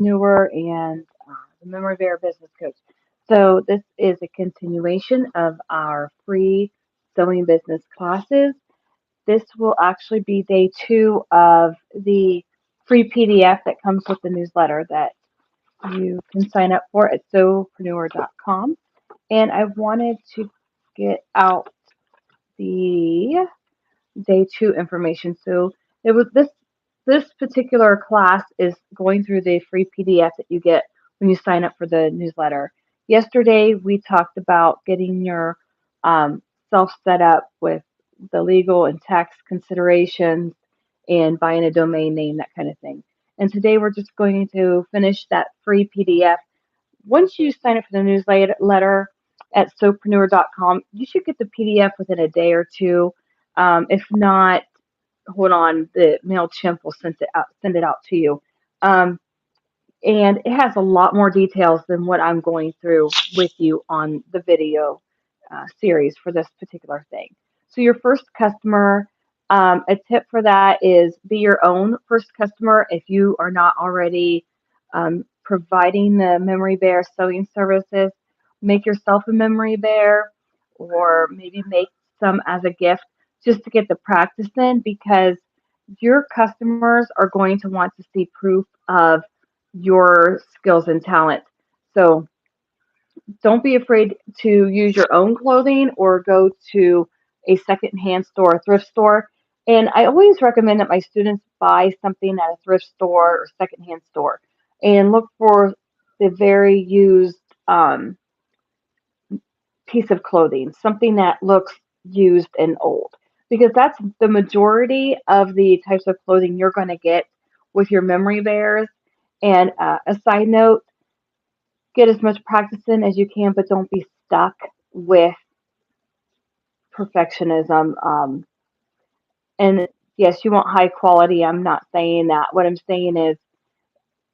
Newer and the Memory Bear Business Coach. So this is a continuation of our free sewing business classes. This will actually be day 2 of the free PDF that comes with the newsletter that you can sign up for at sewpreneur.com. And I wanted to get out the day 2 information. So it was this particular class is going through the free PDF that you get when you sign up for the newsletter. Yesterday we talked about getting your self set up with the legal and tax considerations and buying a domain name, that kind of thing. And today we're just going to finish that free PDF. Once you sign up for the newsletter at sewpreneur.com, you should get the PDF within a day or two. If not, hold on, the MailChimp will send it out to you. Um, and it has a lot more details than what I'm going through with you on the video series for this particular thing. So your first customer, a tip for that is be your own first customer. If you are not already providing the Memory Bear sewing services, make yourself a Memory Bear or maybe make some as a gift just to get the practice in, because your customers are going to want to see proof of your skills and talent. So don't be afraid to use your own clothing or go to a secondhand store, a thrift store. And I always recommend that my students buy something at a thrift store or secondhand store and look for the very used piece of clothing, something that looks used and old, because that's the majority of the types of clothing you're going to get with your memory bears. And a side note, get as much practice in as you can, but don't be stuck with perfectionism. And yes, you want high quality. I'm not saying that. What I'm saying is,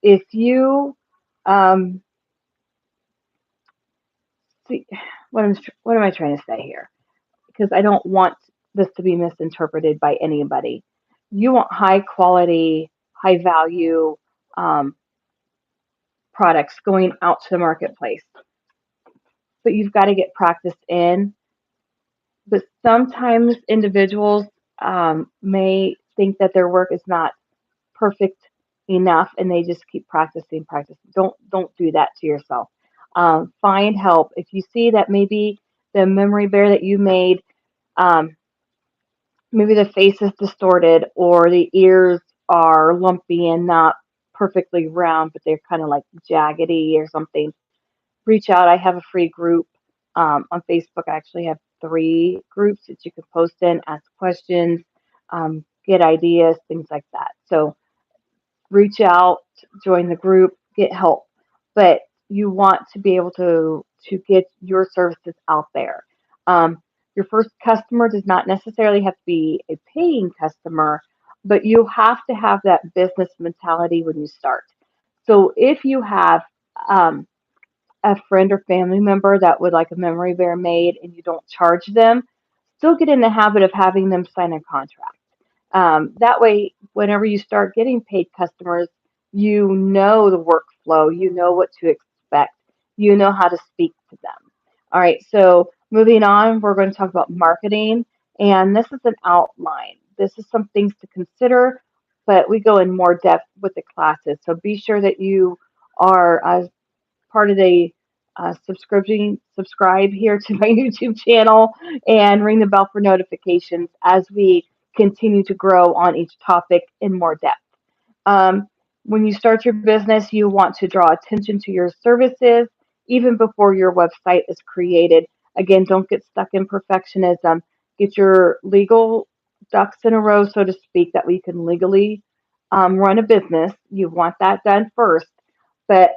if you um, see, what am I trying to say here? Because I don't want this to be misinterpreted by anybody. You want high quality, high value um, products going out to the marketplace, but you've got to get practice in. But sometimes individuals may think that their work is not perfect enough, and they just keep practicing. Don't do that to yourself. Find help if you see that maybe the memory bear that you made, um, maybe the face is distorted or the ears are lumpy and not perfectly round, but they're kind of like jaggedy or something. Reach out. I have a free group on Facebook. I actually have 3 groups that you can post in, ask questions, get ideas, things like that. So reach out, join the group, get help. But you want to be able to get your services out there. Your first customer does not necessarily have to be a paying customer, but you have to have that business mentality when you start. So if you have um, a friend or family member that would like a memory bear made and you don't charge them, still get in the habit of having them sign a contract. That way, whenever you start getting paid customers, you know the workflow, you know what to expect, you know how to speak to them. All right, so moving on, we're going to talk about marketing, and this is an outline. This is some things to consider, but we go in more depth with the classes. So be sure that you are part of the subscribe here to my YouTube channel and ring the bell for notifications as we continue to grow on each topic in more depth. Um, when you start your business, you want to draw attention to your services even before your website is created. Again, don't get stuck in perfectionism. Get your legal ducks in a row, so to speak, that we can legally run a business. You want that done first, but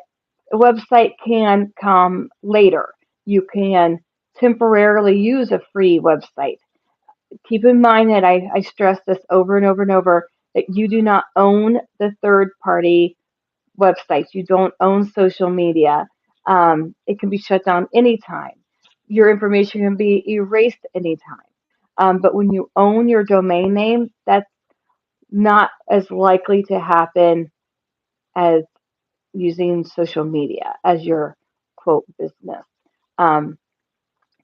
a website can come later. You can temporarily use a free website. Keep in mind that I stress this over and over and over, that you do not own the third party websites. You don't own social media. It can be shut down anytime. Your information can be erased anytime. But when you own your domain name, that's not as likely to happen as using social media as your quote business. Um,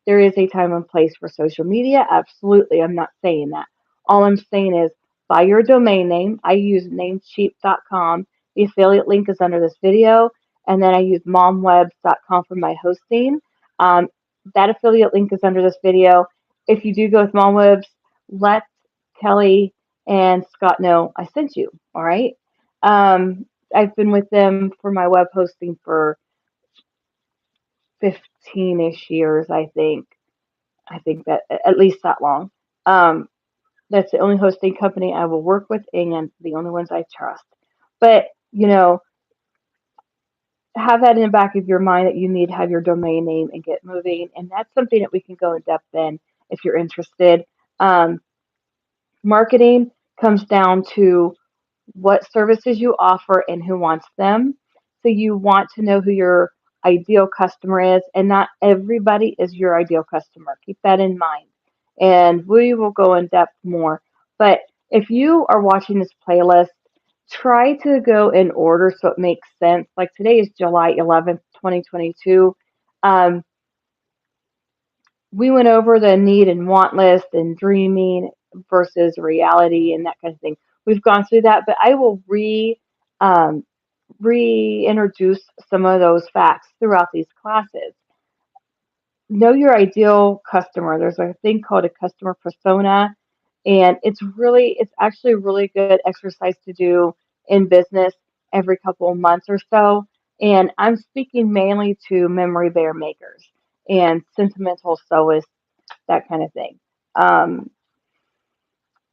there is a time and place for social media. Absolutely. I'm not saying that. All I'm saying is buy your domain name. I use namecheap.com. The affiliate link is under this video. And then I use momwebs.com for my hosting. Um, that affiliate link is under this video. If you do go with momwebs, let Kelly and Scott know I sent you. All right. Um, I've been with them for my web hosting for 15-ish years, I think. I think that at least that long. Um, that's the only hosting company I will work with and the only ones I trust. But, have that in the back of your mind that you need to have your domain name and get moving. And that's something that we can go in depth in if you're interested. Um, Marketing comes down to what services you offer and who wants them. So you want to know who your ideal customer is, and not everybody is your ideal customer. Keep that in mind. And we will go in depth more. But if you are watching this playlist, try to go in order so it makes sense. Like today is July 11th, 2022. Um, we went over the need and want list and dreaming versus reality and that kind of thing. We've gone through that, but I will um, reintroduce some of those facts throughout these classes. Know your ideal customer. There's a thing called a customer persona, and it's actually a really good exercise to do in business every couple of months or so. And I'm speaking mainly to memory bear makers and sentimental sewists, that kind of thing. Um,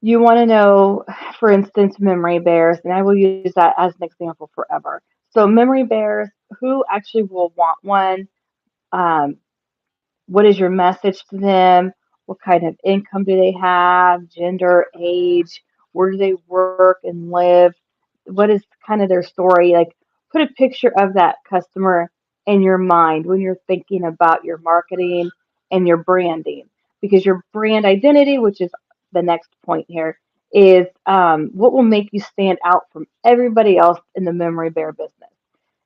you want to know, for instance, memory bears, and I will use that as an example forever. So, memory bears, who actually will want one? Um, what is your message to them? What kind of income do they have? Gender, age, where do they work and live? What is kind of their story? Like, put a picture of that customer in your mind when you're thinking about your marketing and your branding. Because your brand identity, which is the next point here, is what will make you stand out from everybody else in the memory bear business.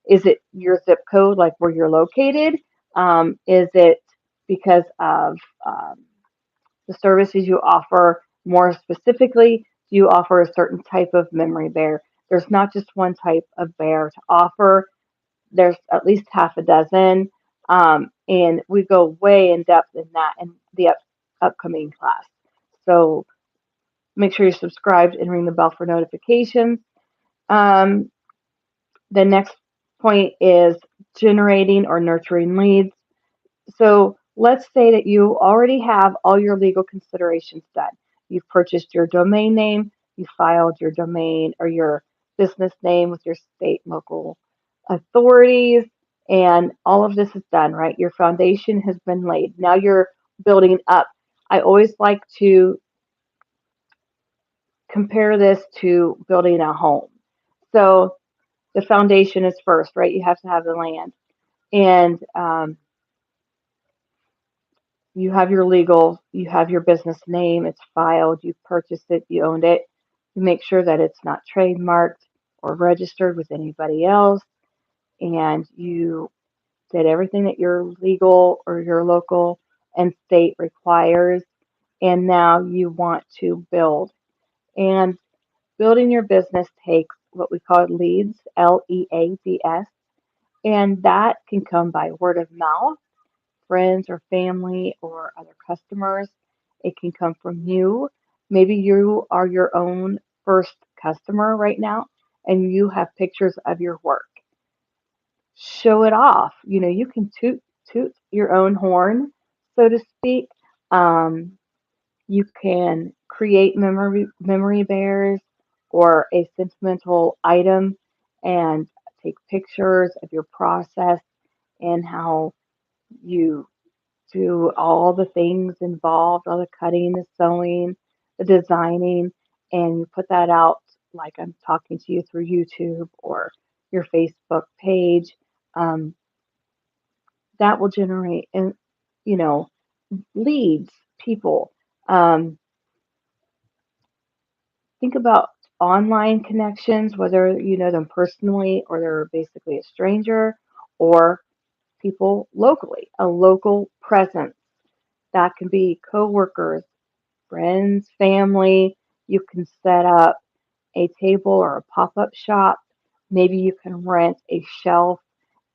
Is it your zip code, like where you're located? Is it because of the services you offer? More specifically, do you offer a certain type of memory bear? There's not just one type of bear to offer. There's at least half a dozen, and we go way in depth in that in the upcoming class. So make sure you're subscribed and ring the bell for notifications. Um, the next point is generating or nurturing leads. So let's say that you already have all your legal considerations done. You've purchased your domain name, you filed your domain or your business name with your state and local authorities, and all of this is done, right? Your foundation has been laid. Now you're building up. I always like to compare this to building a home. So the foundation is first, right? You have to have the land. And you have your legal, you have your business name, it's filed, you purchased it, you owned it. You make sure that it's not trademarked or registered with anybody else, and you did everything that your legal or your local and state requires, and now you want to build. And building your business takes what we call leads, LEADS, and that can come by word of mouth, friends or family or other customers. It can come from you. Maybe you are your own first customer right now and you have pictures of your work. Show it off. You can toot your own horn, so to speak. Um, you can create memory bears or a sentimental item and take pictures of your process and how you do all the things involved, all the cutting, the sewing, the designing, and you put that out like I'm talking to you through YouTube or your Facebook page. Um, that will generate and you know leads people. Um, think about online connections, whether you know them personally or they're basically a stranger, or people locally, a local presence. That can be coworkers, friends, family. You can set up a table or a pop-up shop. Maybe you can rent a shelf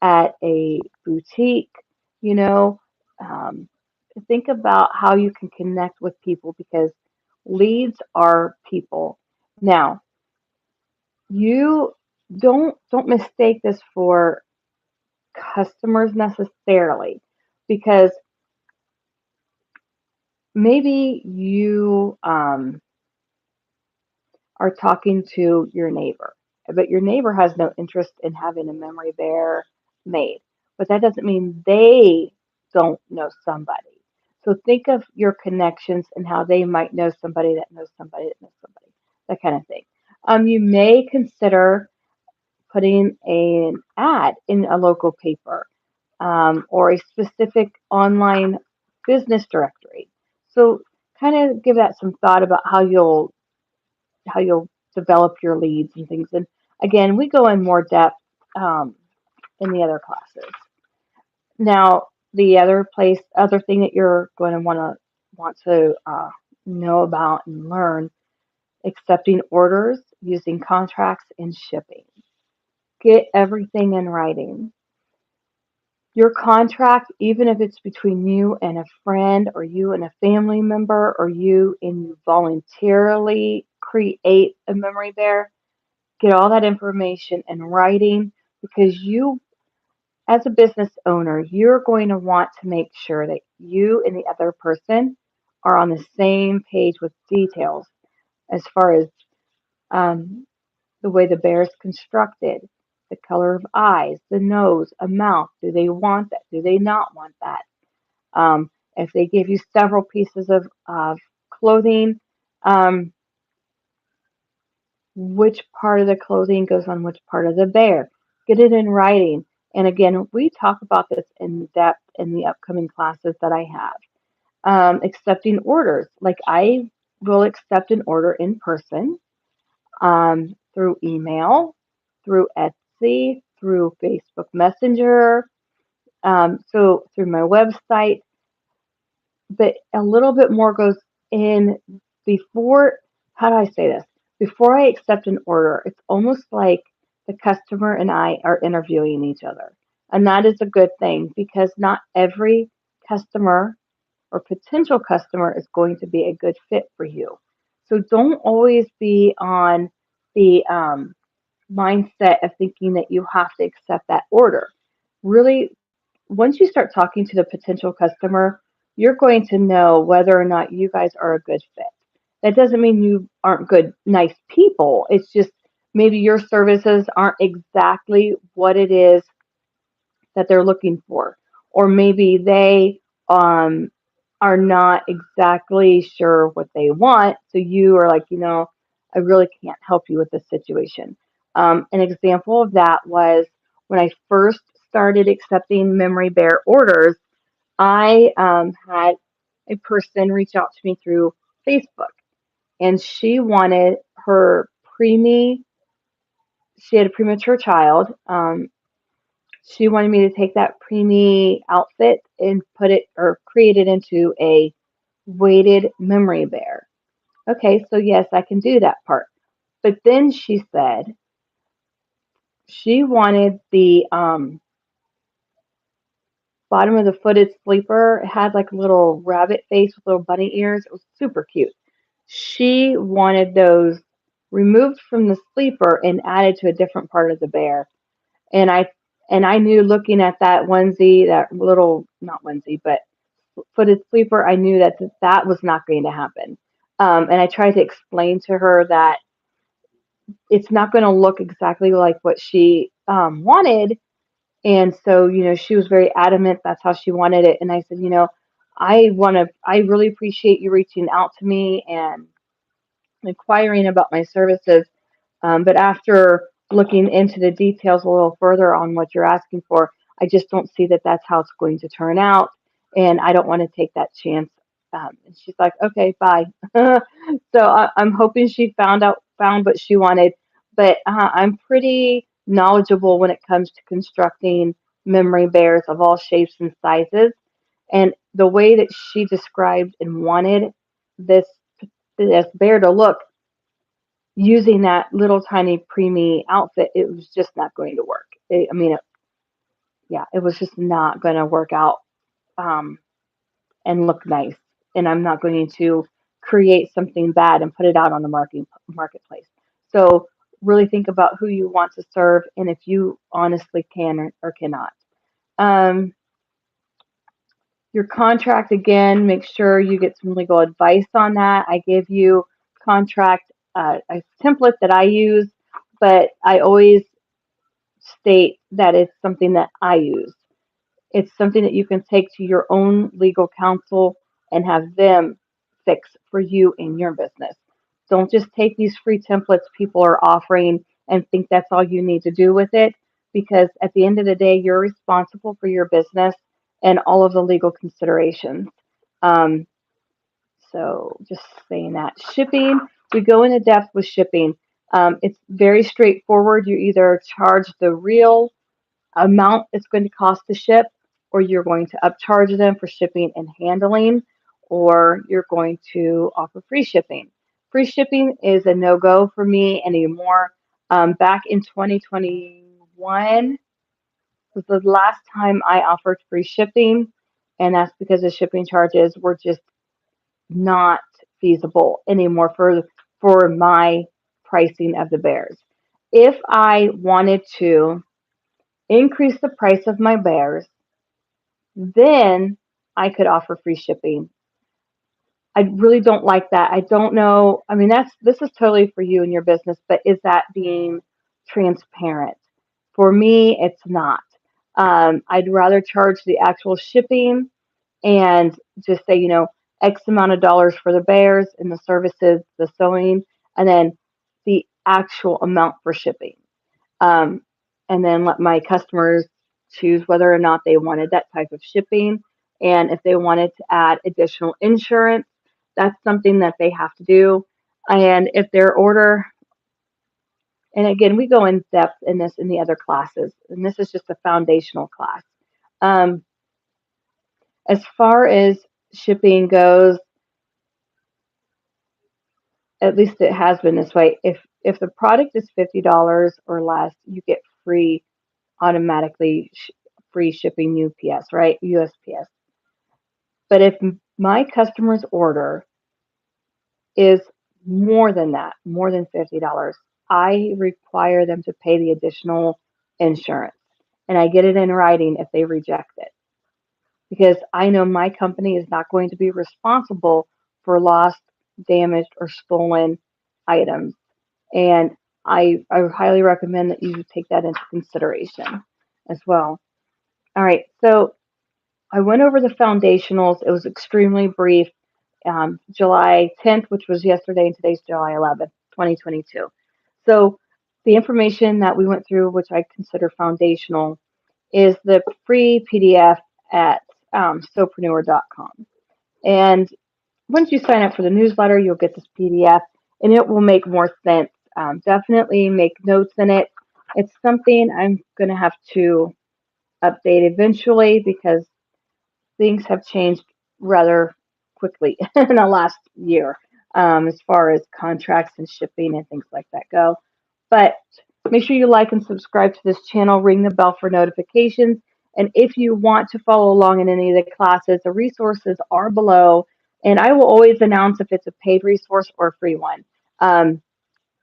at a boutique, you know. Um, think about how you can connect with people because leads are people. Now, you don't mistake this for customers necessarily because maybe you are talking to your neighbor, but your neighbor has no interest in having a memory bear made. But that doesn't mean they don't know somebody. So think of your connections and how they might know somebody that knows somebody that knows somebody, that kind of thing. You may consider putting an ad in a local paper or a specific online business directory. So kind of give that some thought about how you'll develop your leads and things. And again, we go in more depth um, in the other classes. Now, the other thing that you're going to want to know about and learn, accepting orders, using contracts, and shipping. Get everything in writing. Your contract, even if it's between you and a friend or you and a family member or you voluntarily create a memory bear, get all that information in writing because you, as a business owner, you're going to want to make sure that you and the other person are on the same page with details as far as um, the way the bear is constructed, the color of eyes, the nose, a mouth. Do they want that? Do they not want that? If they give you several pieces of clothing, um, which part of the clothing goes on which part of the bear. Get it in writing. And again, we talk about this in depth in the upcoming classes that I have. Accepting orders. Like I will accept an order in person, through email, through Etsy, through Facebook Messenger, so through my website. But a little bit more goes in before, how do I say this? Before I accept an order, it's almost like the customer and I are interviewing each other. And that is a good thing because not every customer or potential customer is going to be a good fit for you. So don't always be on the mindset of thinking that you have to accept that order. Really, once you start talking to the potential customer, you're going to know whether or not you guys are a good fit. That doesn't mean you aren't good, nice people. It's just maybe your services aren't exactly what it is that they're looking for. Or maybe they um, are not exactly sure what they want. So you are like, I really can't help you with this situation. An example of that was when I first started accepting memory bear orders, I had a person reach out to me through Facebook, and she wanted her preemie. She had a premature child. She wanted me to take that preemie outfit and put it or create it into a weighted memory bear. Okay, so yes, I can do that part. But then she said she wanted the bottom of the footed sleeper. It had like a little rabbit face with little bunny ears. It was super cute. She wanted those removed from the sleeper and added to a different part of the bear. And I knew looking at that onesie, that little not onesie, but footed sleeper, I knew that that was not going to happen. And I tried to explain to her that it's not going to look exactly like what she wanted. And so, she was very adamant that's how she wanted it. And I said, I really appreciate you reaching out to me and inquiring about my services. But after looking into the details a little further on what you're asking for, I just don't see that that's how it's going to turn out. And I don't want to take that chance. And she's like, okay, bye. So I'm hoping she found what she wanted. But I'm pretty knowledgeable when it comes to constructing memory bears of all shapes and sizes. And the way that she described and wanted this this bear to look using that little tiny preemie outfit, it was just not going to work. Yeah, it was just not going to work out um, and look nice. And I'm not going to create something bad and put it out on the marketplace. So really think about who you want to serve and if you honestly can or cannot. Um, your contract, again, make sure you get some legal advice on that. I give you contract a template that I use, but I always state that it's something that I use. It's something that you can take to your own legal counsel and have them fix for you in your business. Don't just take these free templates people are offering and think that's all you need to do with it, because at the end of the day, you're responsible for your business and all of the legal considerations. Um, so just saying that. Shipping, we go into depth with shipping. It's very straightforward. You either charge the real amount it's going to cost to ship, or you're going to upcharge them for shipping and handling, or you're going to offer free shipping. Free shipping is a no-go for me anymore. Back in 2021 was the last time I offered free shipping, and that's because the shipping charges were just not feasible anymore for my pricing of the bears. If I wanted to increase the price of my bears, then I could offer free shipping. I really don't like that. I don't know. I mean, this is totally for you and your business, but is that being transparent? For me, it's not. I'd rather charge the actual shipping and just say, X amount of dollars for the bears and the services, the sewing, and then the actual amount for shipping. Um, and then let my customers choose whether or not they wanted that type of shipping. And if they wanted to add additional insurance, that's something that they have to do. And if their order, and again, we go in depth in this in the other classes, and this is just a foundational class. Um, as far as shipping goes, at least it has been this way. If the product is $50 or less, you get free automatically free shipping UPS, right? USPS. But if my customer's order is more than that, more than $50, I require them to pay the additional insurance. And I get it in writing if they reject it. Because I know my company is not going to be responsible for lost, damaged, or stolen items. And I highly recommend that you take that into consideration as well. All right, so I went over the foundationals. It was extremely brief. July 10th, which was yesterday, and today's July 11th, 2022. So the information that we went through, which I consider foundational, is the free PDF at Sewpreneur.com. And once you sign up for the newsletter, you'll get this PDF, and it will make more sense. Definitely make notes in it. It's something I'm going to have to update eventually because things have changed rather quickly in the last year, as far as contracts and shipping and things like that go. But make sure you like and subscribe to this channel, ring the bell for notifications. And if you want to follow along in any of the classes, the resources are below. And I will always announce if it's a paid resource or a free one.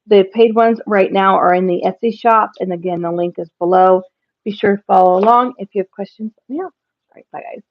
The paid ones right now are in the Etsy shop. And again, the link is below. Be sure to follow along. If you have questions, let me know. All right, bye guys.